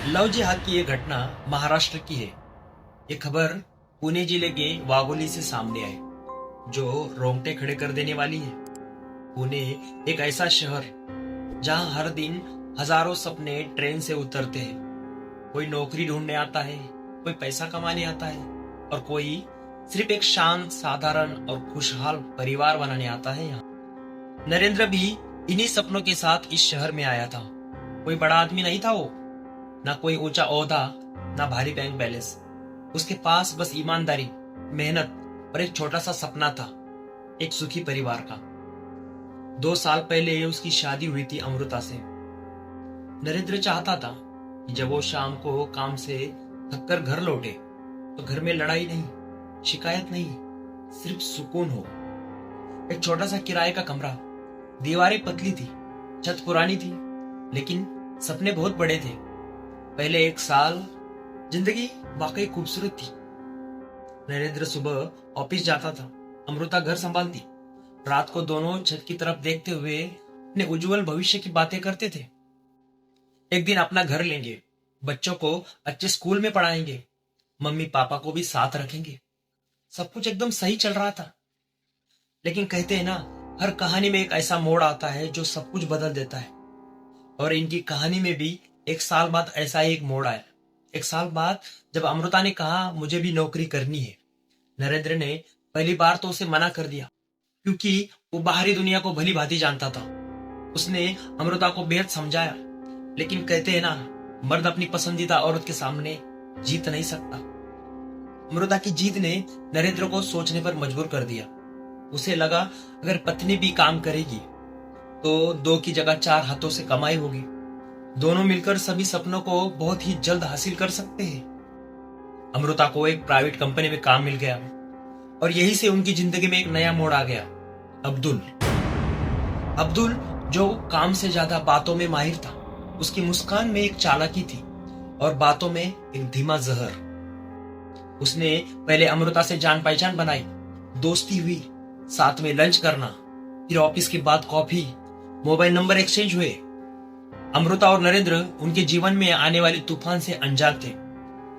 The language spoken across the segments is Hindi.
लव जिहाद की ये घटना महाराष्ट्र की है। ये खबर पुणे जिले के वाघोली से सामने आई, जो रोंगटे खड़े कर देने वाली है। पुणे एक ऐसा शहर जहां हर दिन हजारों सपने ट्रेन से उतरते हैं। कोई नौकरी ढूंढने आता है, कोई पैसा कमाने आता है, और कोई सिर्फ एक शांत, साधारण और खुशहाल परिवार बनाने आता है। यहाँ नरेंद्र भी इन्हीं सपनों के साथ इस शहर में आया था। कोई बड़ा आदमी नहीं था वो, ना कोई ऊंचा ओहदा, ना भारी बैंक बैलेंस। उसके पास बस ईमानदारी, मेहनत और एक छोटा सा सपना था, एक सुखी परिवार का। 2 साल पहले उसकी शादी हुई थी अमृता से। नरेंद्र चाहता था कि जब वो शाम को काम से थककर घर लौटे तो घर में लड़ाई नहीं, शिकायत नहीं, सिर्फ सुकून हो। एक छोटा सा किराए का कमरा, दीवारें पतली थी, छत पुरानी थी, लेकिन सपने बहुत बड़े थे। पहले 1 साल जिंदगी वाकई खूबसूरत थी। नरेंद्र सुबह ऑफिस जाता था, अमृता घर संभालती। रात को दोनों छत की तरफ देखते हुए अपने उज्जवल भविष्य की बातें करते थे। एक दिन अपना घर लेंगे, बच्चों को अच्छे स्कूल में पढ़ाएंगे, मम्मी पापा को भी साथ रखेंगे। सब कुछ एकदम सही चल रहा था। लेकिन कहते हैं ना, हर कहानी में एक ऐसा मोड़ आता है जो सब कुछ बदल देता है। और इनकी कहानी में भी 1 साल बाद ऐसा ही एक मोड़ आया। 1 साल बाद जब अमृता ने कहा मुझे भी नौकरी करनी है, नरेंद्र ने पहली बार तो उसे मना कर दिया, क्योंकि वो बाहरी दुनिया को भली भांति जानता था। उसने अमृता को बेहद समझाया, लेकिन कहते हैं ना, मर्द अपनी पसंदीदा औरत के सामने जीत नहीं सकता। अमृता की जीत ने नरेंद्र को सोचने पर मजबूर कर दिया। उसे लगा अगर पत्नी भी काम करेगी तो 2 की जगह 4 हाथों से कमाई होगी। दोनों मिलकर सभी सपनों को बहुत ही जल्द हासिल कर सकते हैं। अमृता को एक प्राइवेट कंपनी में काम मिल गया, और यही से उनकी जिंदगी में एक नया मोड़ आ गया। अब्दुल अब्दुल जो काम से ज्यादा बातों में माहिर था। उसकी मुस्कान में एक चालाकी थी और बातों में एक धीमा जहर। उसने पहले अमृता से जान पहचान बनाई, दोस्ती हुई, साथ में लंच करना, फिर ऑफिस के बाद कॉफी, मोबाइल नंबर एक्सचेंज हुए। अमृता और नरेंद्र उनके जीवन में आने वाले तूफान से अनजान थे।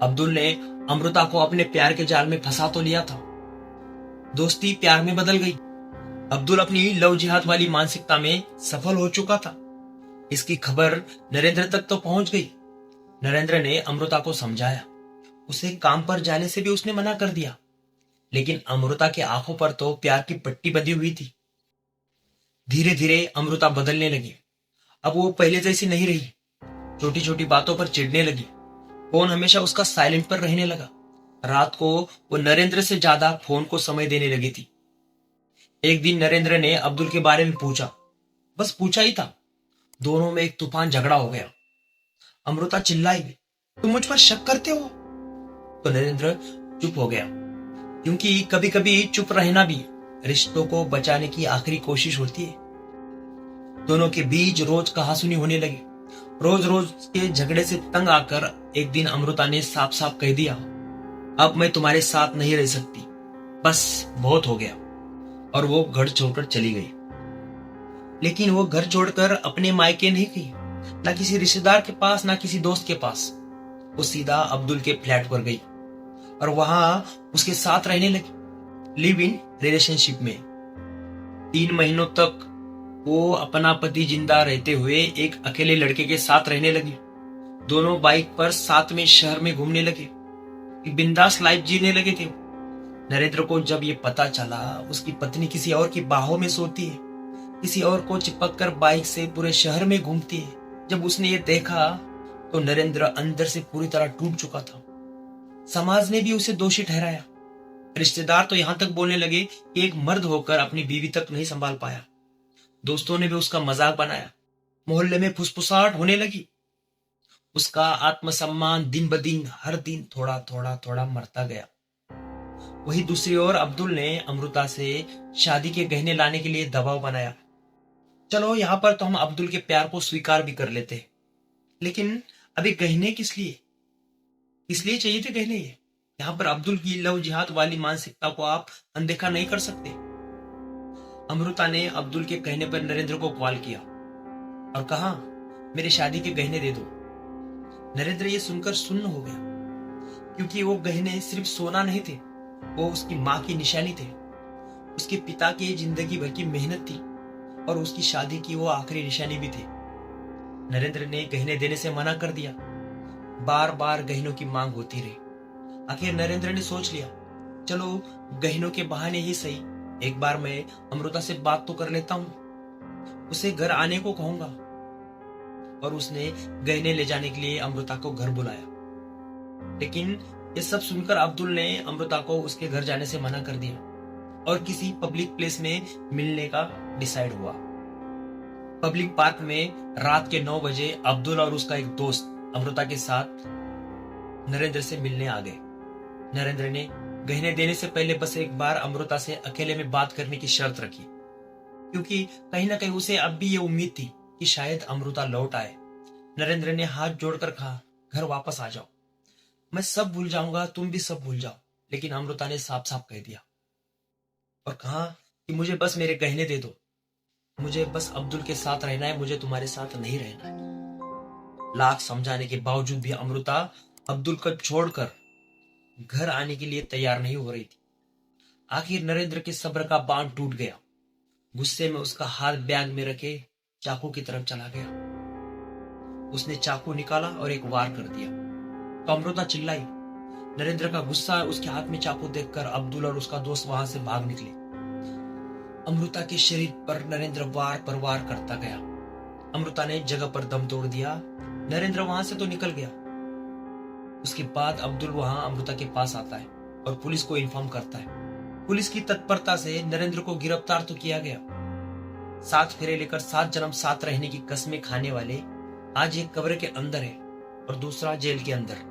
अब्दुल ने अमृता को अपने प्यार के जाल में फंसा तो लिया था। दोस्ती प्यार में बदल गई। अब्दुल अपनी लव जिहाद वाली मानसिकता में सफल हो चुका था। इसकी खबर नरेंद्र तक तो पहुंच गई। नरेंद्र ने अमृता को समझाया, उसे काम पर जाने से भी उसने मना कर दिया, लेकिन अमृता के आंखों पर तो प्यार की पट्टी बंधी हुई थी। धीरे धीरे अमृता बदलने लगी। अब वो पहले जैसी नहीं रही। छोटी छोटी बातों पर चिढ़ने लगी। फोन हमेशा उसका साइलेंट पर रहने लगा। रात को वो नरेंद्र से ज्यादा फोन को समय देने लगी थी। एक दिन नरेंद्र ने अब्दुल के बारे में पूछा, बस पूछा ही था। दोनों में एक तूफान झगड़ा हो गया। अमृता चिल्लाई, तुम मुझ पर शक करते हो? तो नरेंद्र चुप हो गया, क्योंकि कभी कभी चुप रहना भी रिश्तों को बचाने की आखिरी कोशिश होती है। दोनों के बीच रोज कहासुनी होने लगी। रोज रोज के झगड़े से तंग आकर एक दिन अमृता ने साफ साफ कह दिया, अब मैं तुम्हारे साथ नहीं रह सकती, बस बहुत हो गया। और वो घर छोड़कर चली गई। लेकिन वो घर छोड़कर अपने मायके नहीं गई, ना किसी रिश्तेदार के पास, ना किसी दोस्त के पास। वो सीधा अब्दुल के फ्लैट पर गई और वहां उसके साथ रहने लगी, लिव इन रिलेशनशिप में। 3 महीनों तक वो अपना पति जिंदा रहते हुए एक अकेले लड़के के साथ रहने लगी। दोनों बाइक पर साथ में शहर में घूमने लगे, एक बिंदास लाइफ जीने लगे थे। नरेंद्र को जब ये पता चला उसकी पत्नी किसी और की बाहों में सोती है, किसी और को चिपक कर बाइक से पूरे शहर में घूमती है, जब उसने ये देखा तो नरेंद्र अंदर से पूरी तरह टूट चुका था। समाज ने भी उसे दोषी ठहराया। रिश्तेदार तो यहां तक बोलने लगे कि एक मर्द होकर अपनी बीवी तक नहीं संभाल पाया। दोस्तों ने भी उसका मजाक बनाया। मोहल्ले में फुसफुसाहट होने लगी। उसका आत्मसम्मान दिन ब दिन हर दिन थोड़ा थोड़ा थोड़ा मरता गया। वही दूसरी ओर अब्दुल ने अमृता से शादी के गहने लाने के लिए दबाव बनाया। चलो यहाँ पर तो हम अब्दुल के प्यार को स्वीकार भी कर लेते, लेकिन अभी गहने किस लिए? किस लिए चाहिए थे गहने? ये यहाँ पर अब्दुल की लव जिहाद वाली मानसिकता को आप अनदेखा नहीं कर सकते। अमृता ने अब्दुल के कहने पर नरेंद्र को कॉल किया और कहा, मेरे शादी के गहने दे दो। नरेंद्र ये सुनकर सुन्न हो गया, क्योंकि वो गहने सिर्फ सोना नहीं थे, वो उसकी माँ की निशानी थे, उसके पिता की जिंदगी भर की मेहनत थी और उसकी शादी की वो आखिरी निशानी भी थी। नरेंद्र ने गहने देने से मना कर दिया। बार बार गहनों की मांग होती रही। आखिर नरेंद्र ने सोच लिया, चलो गहनों के बहाने ही सही, एक बार मैं अमृता से बात तो कर लेता हूं, उसे घर आने को कहूंगा। और उसने गहने ले जाने के लिए अमृता को घर बुलाया। लेकिन ये सब सुनकर अब्दुल ने अमृता को उसके घर जाने से मना कर दिया और किसी पब्लिक प्लेस में मिलने का डिसाइड हुआ। पब्लिक पार्क में रात के 9 बजे अब्दुल और उसका एक दोस्त अमृता के साथ नरेंद्र से मिलने आ गए। नरेंद्र ने गहने देने से पहले बस एक बार अमृता से अकेले में बात करने की शर्त रखी, क्योंकि कहीं ना कहीं उसे अब भी ये उम्मीद थी कि शायद अमृता लौट आए। नरेंद्र ने हाथ जोड़कर कहा, घर वापस आ जाओ, मैं सब भूल जाऊंगा, तुम भी सब भूल जाओ। लेकिन अमृता ने साफ साफ कह दिया और कहा कि मुझे बस मेरे गहने दे दो, मुझे बस अब्दुल के साथ रहना है, मुझे तुम्हारे साथ नहीं रहना है। लाख समझाने के बावजूद भी अमृता अब्दुल को छोड़कर घर आने के लिए तैयार नहीं हो रही थी। आखिर नरेंद्र के सब्र का बांध टूट गया। गुस्से में उसका हाथ बैग में रखे चाकू की तरफ चला गया। उसने चाकू निकाला और एक वार कर दिया तो अमृता चिल्लाई। नरेंद्र का गुस्सा उसके हाथ में चाकू देखकर अब्दुल और उसका दोस्त वहां से भाग निकले। अमृता के शरीर पर नरेंद्र वार पर वार करता गया। अमृता ने जगह पर दम तोड़ दिया। नरेंद्र वहां से तो निकल गया। उसके बाद अब्दुल वहां अमृता के पास आता है और पुलिस को इन्फॉर्म करता है। पुलिस की तत्परता से नरेंद्र को गिरफ्तार तो किया गया। 7 फेरे लेकर 7 जन्म साथ रहने की कस्में खाने वाले आज एक कब्र के अंदर है और दूसरा जेल के अंदर।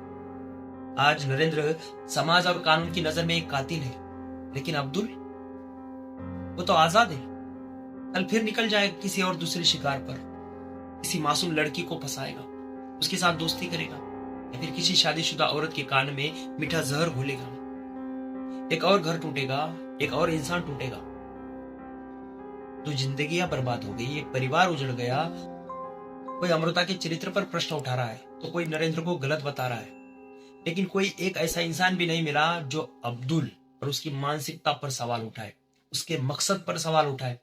आज नरेंद्र समाज और कानून की नजर में एक कातिल है, लेकिन अब्दुल वो तो आजाद है। कल फिर निकल जाएगा किसी और दूसरे शिकार पर, किसी मासूम लड़की को फंसाएगा, उसके साथ दोस्ती करेगा या फिर किसी शादीशुदा औरत के कान में मीठा जहर घोलेगा। एक और घर टूटेगा, एक और इंसान टूटेगा। तो जिंदगियां बर्बाद हो गई, एक परिवार उजड़ गया। कोई अमृता के चरित्र पर प्रश्न उठा रहा है तो कोई नरेंद्र को गलत बता रहा है, लेकिन कोई एक ऐसा इंसान भी नहीं मिला जो अब्दुल और उसकी मानसिकता पर सवाल उठाए, उसके मकसद पर सवाल उठाए।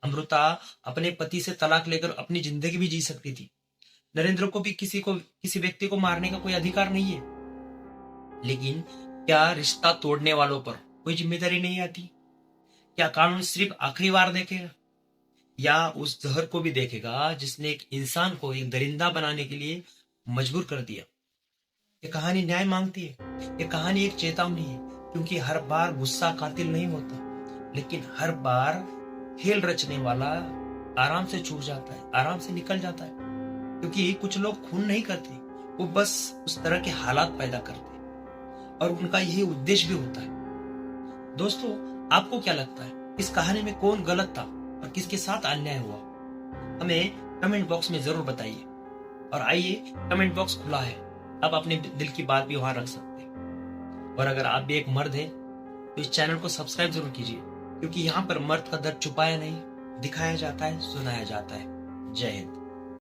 अमृता अपने पति से तलाक लेकर अपनी जिंदगी भी जी सकती थी। नरेंद्र को भी किसी व्यक्ति को मारने का कोई अधिकार नहीं है, लेकिन क्या रिश्ता तोड़ने वालों पर कोई जिम्मेदारी नहीं आती? क्या कानून सिर्फ आखिरी बार देखेगा या उस जहर को भी देखेगा जिसने एक इंसान को एक दरिंदा बनाने के लिए मजबूर कर दिया? ये कहानी न्याय मांगती है। ये कहानी एक चेतावनी है, क्योंकि हर बार गुस्सा कातिल नहीं होता, लेकिन हर बार खेल रचने वाला आराम से छूट जाता है, आराम से निकल जाता है। क्योंकि कुछ लोग खून नहीं करते, वो बस उस तरह के हालात पैदा करते हैं और उनका यही उद्देश्य भी होता है। दोस्तों, आपको क्या लगता है इस कहानी में कौन गलत था और किसके साथ अन्याय हुआ? हमें कमेंट बॉक्स में जरूर बताइए। और आइए, कमेंट बॉक्स खुला है, आप अपने दिल की बात भी वहां रख सकते हैं। और अगर आप भी एक मर्द हैं तो इस चैनल को सब्सक्राइब जरूर कीजिए, क्योंकि यहाँ पर मर्द का दर्द छुपाया नहीं, दिखाया जाता है, सुनाया जाता है। जय हिंद।